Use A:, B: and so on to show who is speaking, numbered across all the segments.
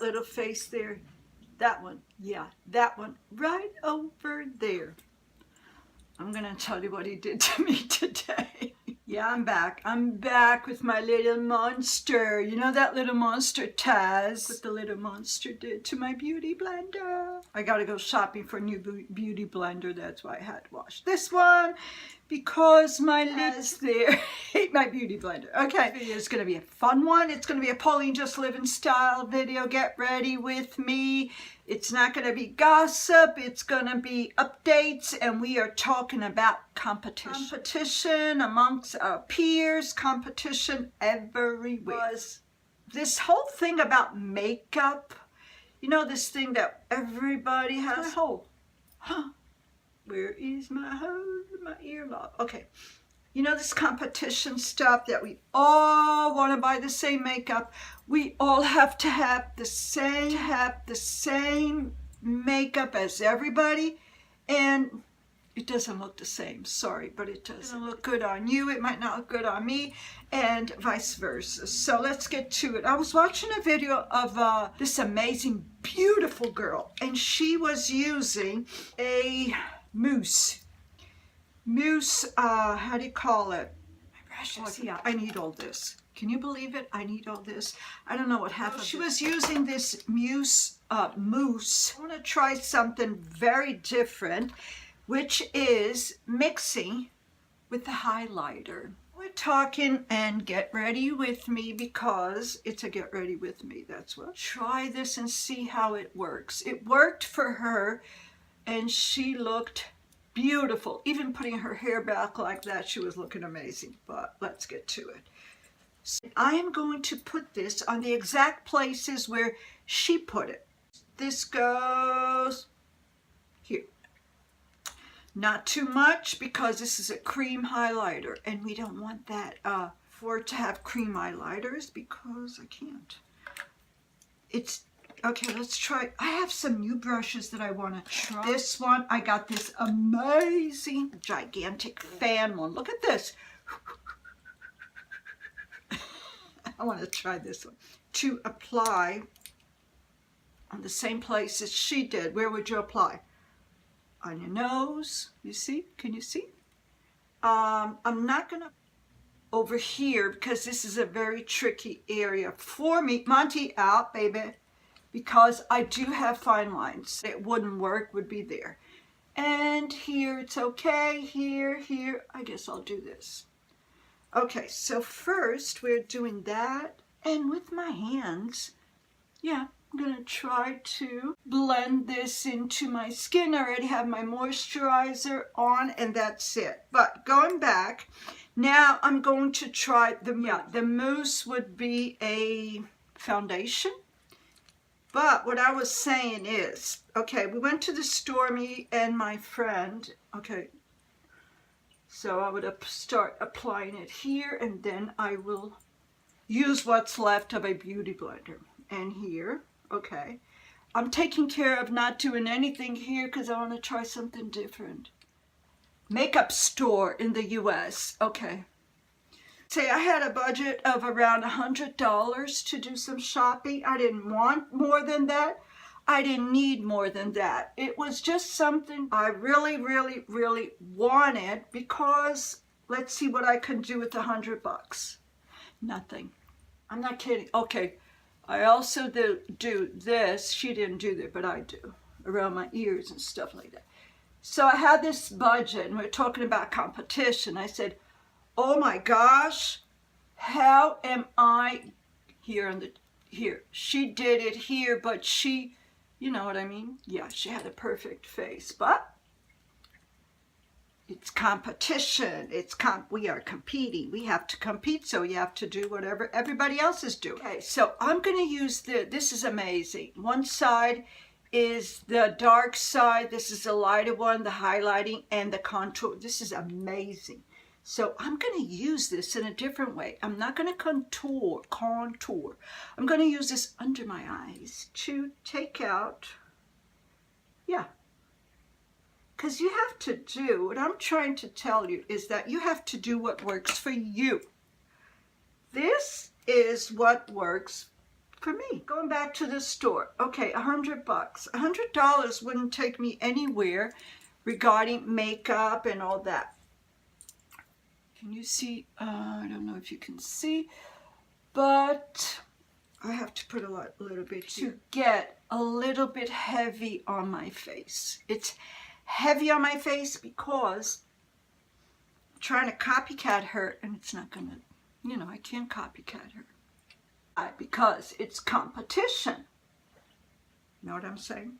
A: little face there? That one, yeah, that one, right over there. I'm gonna tell you what he did to me today. Yeah, I'm back. I'm back with my little monster. You know that little monster, Taz? What the little monster did to my beauty blender. I gotta go shopping for a new beauty blender. That's why I had to wash this one, because my lid's there. Hate my beauty blender. Okay, it's gonna be a fun one. It's gonna be a Pauline Just Living style video. Get ready with me. It's not gonna be gossip. It's gonna be updates, and we are talking about competition. Competition amongst our peers, competition everywhere. This whole thing about makeup, you know, this thing that everybody has. My hole. Huh? Where is my hole? My earlobe. Okay. You know, this competition stuff that we all want to buy the same makeup. We all have to have the same makeup as everybody, and it doesn't look the same. Sorry, but it doesn't look good on you. It might not look good on me, and vice versa. So let's get to it. I was watching a video of this amazing, beautiful girl, and she was using a mousse, how do you call it? My brushes. Yeah, I need all this. Can you believe it? I need all this. I don't know what half of it. She was using this mousse. I want to try something very different, which is mixing with the highlighter. We're talking, and get ready with me, because it's a get ready with me. That's what. Try this and see how it works. It worked for her, and she looked beautiful. Even putting her hair back like that, she was looking amazing. But let's get to it. So I am going to put this on the exact places where she put it. This goes here. Not too much, because this is a cream highlighter, and we don't want that for it to have cream highlighters, because I can't. It's okay, let's try. I have some new brushes that I want to try. This one, I got this amazing, gigantic fan one. Look at this. I want to try this one. To apply on the same place as she did. Where would you apply? On your nose. You see? Can you see? I'm not going to over here, because this is a very tricky area for me. Monty, out, baby. Because I do have fine lines. It wouldn't work, would be there. And here, it's okay. Here, I guess I'll do this. Okay, so first we're doing that. And with my hands, yeah, I'm going to try to blend this into my skin. I already have my moisturizer on, and that's it. But going back, now I'm going to try the mousse. Yeah, the mousse would be a foundation. But what I was saying is, okay, we went to the store, me and my friend, okay, so I would start applying it here, and then I will use what's left of a beauty blender. And here, okay, I'm taking care of not doing anything here, because I want to try something different. Makeup store in the US, okay. Say I had a budget of around $100 to do some shopping. I didn't want more than that. I didn't need more than that. It was just something I really, really, really wanted, because let's see what I can do with $100. Nothing. I'm not kidding. Okay, I also do this. She didn't do that, but I do. Around my ears and stuff like that. So I had this budget, and we're talking about competition. I said, oh my gosh, how am I here? She did it here, but she, you know what I mean? Yeah, she had a perfect face, but it's competition. We are competing. We have to compete, so you have to do whatever everybody else is doing. Okay, so I'm going to use this is amazing. One side is the dark side. This is the lighter one, the highlighting and the contour. This is amazing. So I'm going to use this in a different way. I'm not going to contour. I'm going to use this under my eyes to take out, yeah. Because you have to do, what I'm trying to tell you is that you have to do what works for you. This is what works for me. Going back to the store. Okay, $100. $100 wouldn't take me anywhere regarding makeup and all that. Can you see? I don't know if you can see, but I have to put a little bit here to get a little bit heavy on my face. It's heavy on my face because I'm trying to copycat her, and it's not gonna, you know, I can't copycat her. Because it's competition. You know what I'm saying?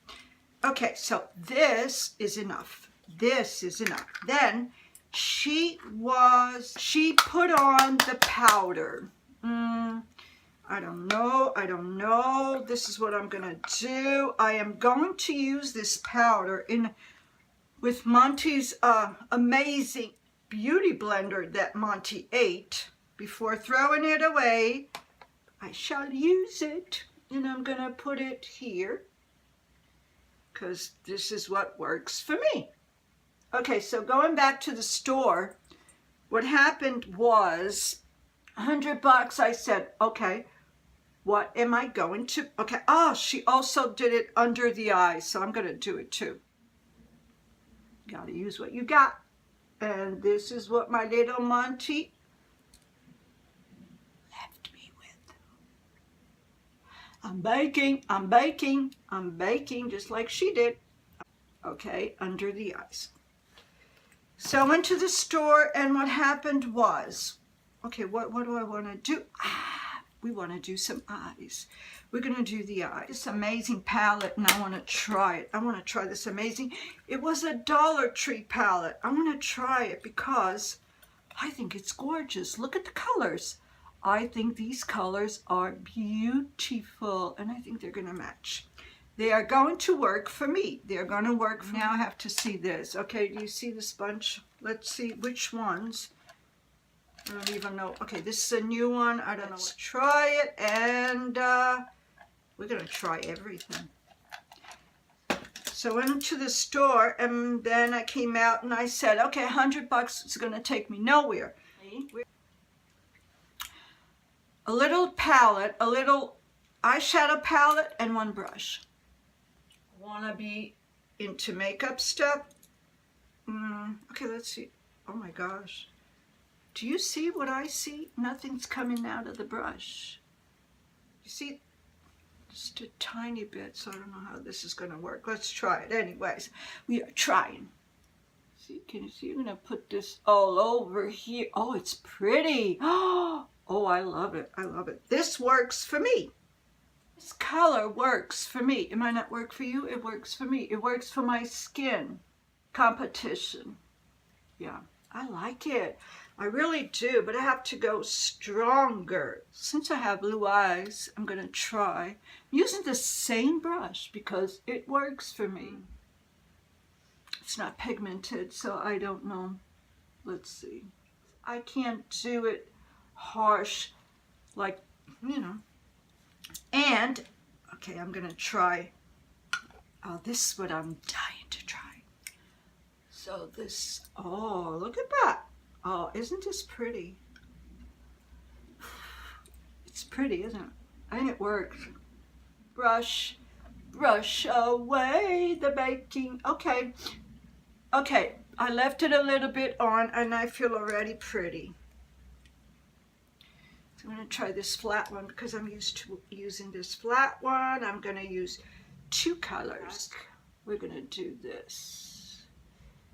A: Okay, so this is enough. This is enough. Then she put on the powder. I don't know. This is what I'm gonna do. I am going to use this powder with Monty's amazing beauty blender that Monty ate before throwing it away. I shall use it, and I'm gonna put it here because this is what works for me. Okay, so going back to the store, what happened was $100. I said, okay, what am I going to, okay, oh, she also did it under the eyes, so I'm gonna do it too. You gotta use what you got. And this is what my little Monty left me with. I'm baking just like she did. Okay, under the eyes. So I went to the store, and what happened was, okay, what do I want to do? We want to do some eyes. We're going to do the eyes. This amazing palette, and I want to try it. I want to try this amazing. It was a Dollar Tree palette. I want to try it because I think it's gorgeous. Look at the colors. I think these colors are beautiful, and I think they're going to match. They are going to work for me. They're going to work for me. Now I have to see this. Okay, do you see this bunch? Let's see which ones. I don't even know. Okay, this is a new one. I don't know. Let's try it, and we're going to try everything. So I went to the store, and then I came out, and I said, okay, $100 is going to take me nowhere. A little palette, a little eyeshadow palette, and one brush. Want to be into makeup stuff? Okay, let's see. Oh my gosh. Do you see what I see? Nothing's coming out of the brush. You see? Just a tiny bit, so I don't know how this is going to work. Let's try it anyways. We are trying. See, can you see? I'm going to put this all over here. Oh, it's pretty. Oh, I love it. I love it. This works for me. This color works for me. It might not work for you. It works for me. It works for my skin. Competition. Yeah, I like it. I really do, but I have to go stronger. Since I have blue eyes, I'm going to try. I'm using the same brush because it works for me. It's not pigmented, so I don't know. Let's see. I can't do it harsh like, you know. And, okay, I'm going to try. Oh, this is what I'm dying to try. So this, oh, look at that. Oh, isn't this pretty? It's pretty, isn't it? And it works. Brush away the baking. Okay, I left it a little bit on, and I feel already pretty. So I'm going to try this flat one because I'm used to using this flat one. I'm going to use two colors. We're going to do this.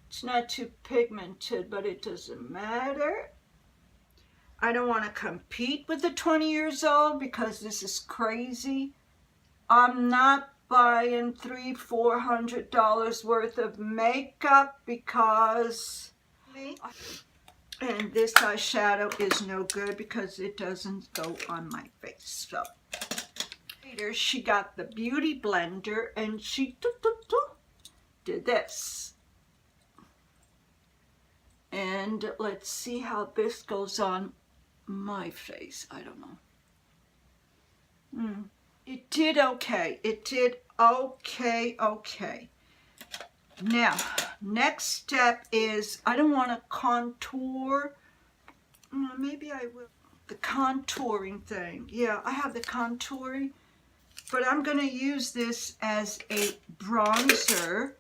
A: It's not too pigmented, but it doesn't matter. I don't want to compete with the 20 years old because this is crazy. I'm not buying $300-400 worth of makeup because and this eyeshadow is no good because it doesn't go on my face. So later she got the beauty blender and she did this. And let's see how this goes on my face. I don't know. It did okay. It did okay. Now, next step is I don't want to contour. Maybe I will. the contouring thing. Yeah, I have the contouring, but I'm going to use this as a bronzer.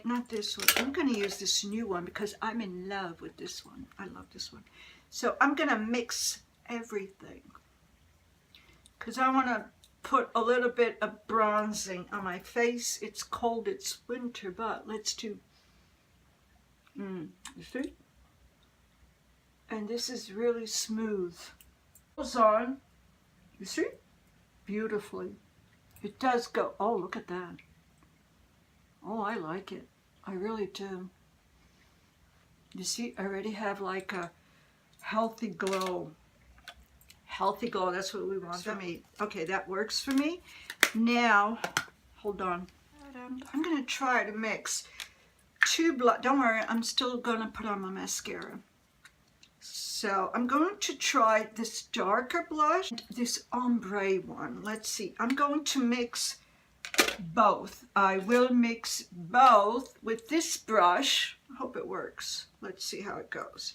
A: Not this one. I'm going to use this new one because I'm in love with this one. I love this one. So I'm going to mix everything because I want to put a little bit of bronzing on my face. It's cold, it's winter, but let's do, you see? And this is really smooth. Goes on, you see? Beautifully. It does go, oh, look at that. Oh, I like it. I really do. You see, I already have like a healthy glow. Healthy glow, that's what we want for me. Okay, that works for me. Now, hold on. I'm going to try to mix two don't worry, I'm still going to put on my mascara. So I'm going to try this darker blush, this ombre one. Let's see. I'm going to mix both. I will mix both with this brush. I hope it works. Let's see how it goes.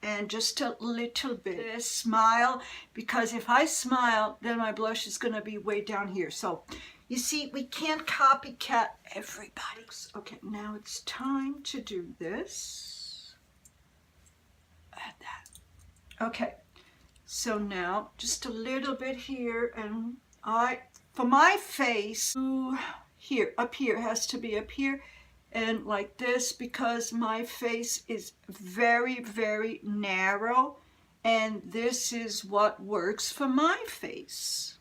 A: And just a little bit. Smile, because if I smile, then my blush is going to be way down here. So you see, we can't copycat everybody. Okay, now it's time to do this. Add that. Okay, so now just a little bit here, and for my face, here, up here, has to be up here, and like this, because my face is very, very narrow, and this is what works for my face.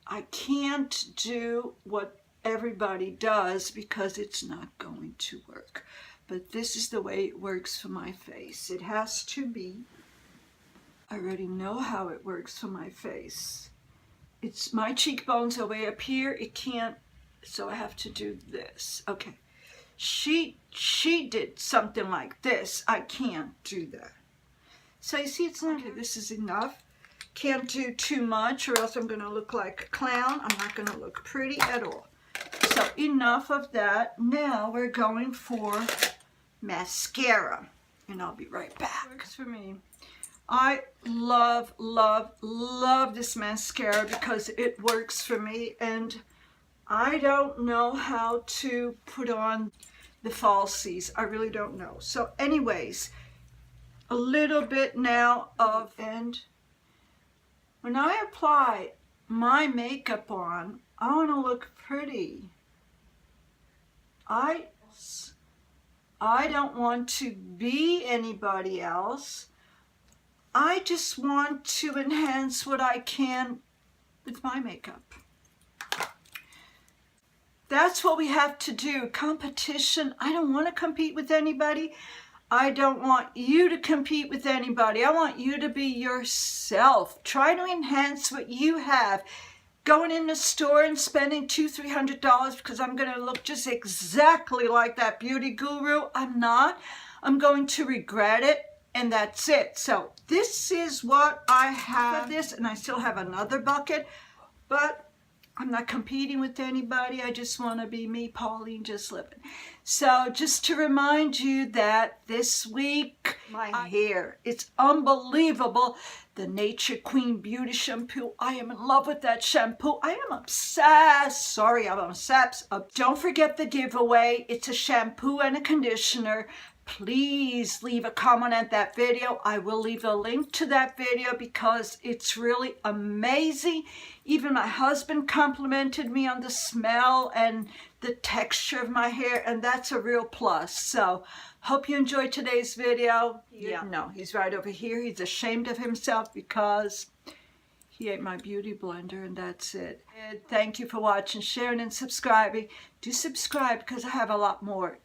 A: I can't do what everybody does because it's not going to work. But this is the way it works for my face. It has to be. I already know how it works for my face. It's my cheekbones are way up here. It can't, so I have to do this. Okay. She did something like this. I can't do that. So you see, it's not, okay, this is enough. Can't do too much or else I'm going to look like a clown. I'm not going to look pretty at all. So enough of that. Now we're going for mascara. And I'll be right back. Works for me. I love, love, love this mascara because it works for me, and I don't know how to put on the falsies. I really don't know. So anyways, a little bit now of, and when I apply my makeup on, I want to look pretty. I don't want to be anybody else. I just want to enhance what I can with my makeup. That's what we have to do. Competition. I don't want to compete with anybody. I don't want you to compete with anybody. I want you to be yourself. Try to enhance what you have. Going in the store and spending $200-300 because I'm going to look just exactly like that beauty guru. I'm not. I'm going to regret it. And that's it. So this is what I have of this, and I still have another bucket, but I'm not competing with anybody. I just want to be me, Pauline, just living. So just to remind you that this week, my hair, it's unbelievable. The Nature Queen Beauty Shampoo. I am in love with that shampoo. I am obsessed. Sorry, I'm obsessed. Don't forget the giveaway. It's a shampoo and a conditioner. Please leave a comment at that video. I will leave a link to that video because it's really amazing. Even my husband complimented me on the smell and the texture of my hair, and that's a real plus. So, hope you enjoyed today's video. Yeah, no, he's right over here. He's ashamed of himself because he ate my beauty blender, and that's it. And thank you for watching, sharing, and subscribing. Do subscribe because I have a lot more.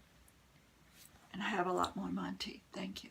A: And I have a lot more Monty. Thank you.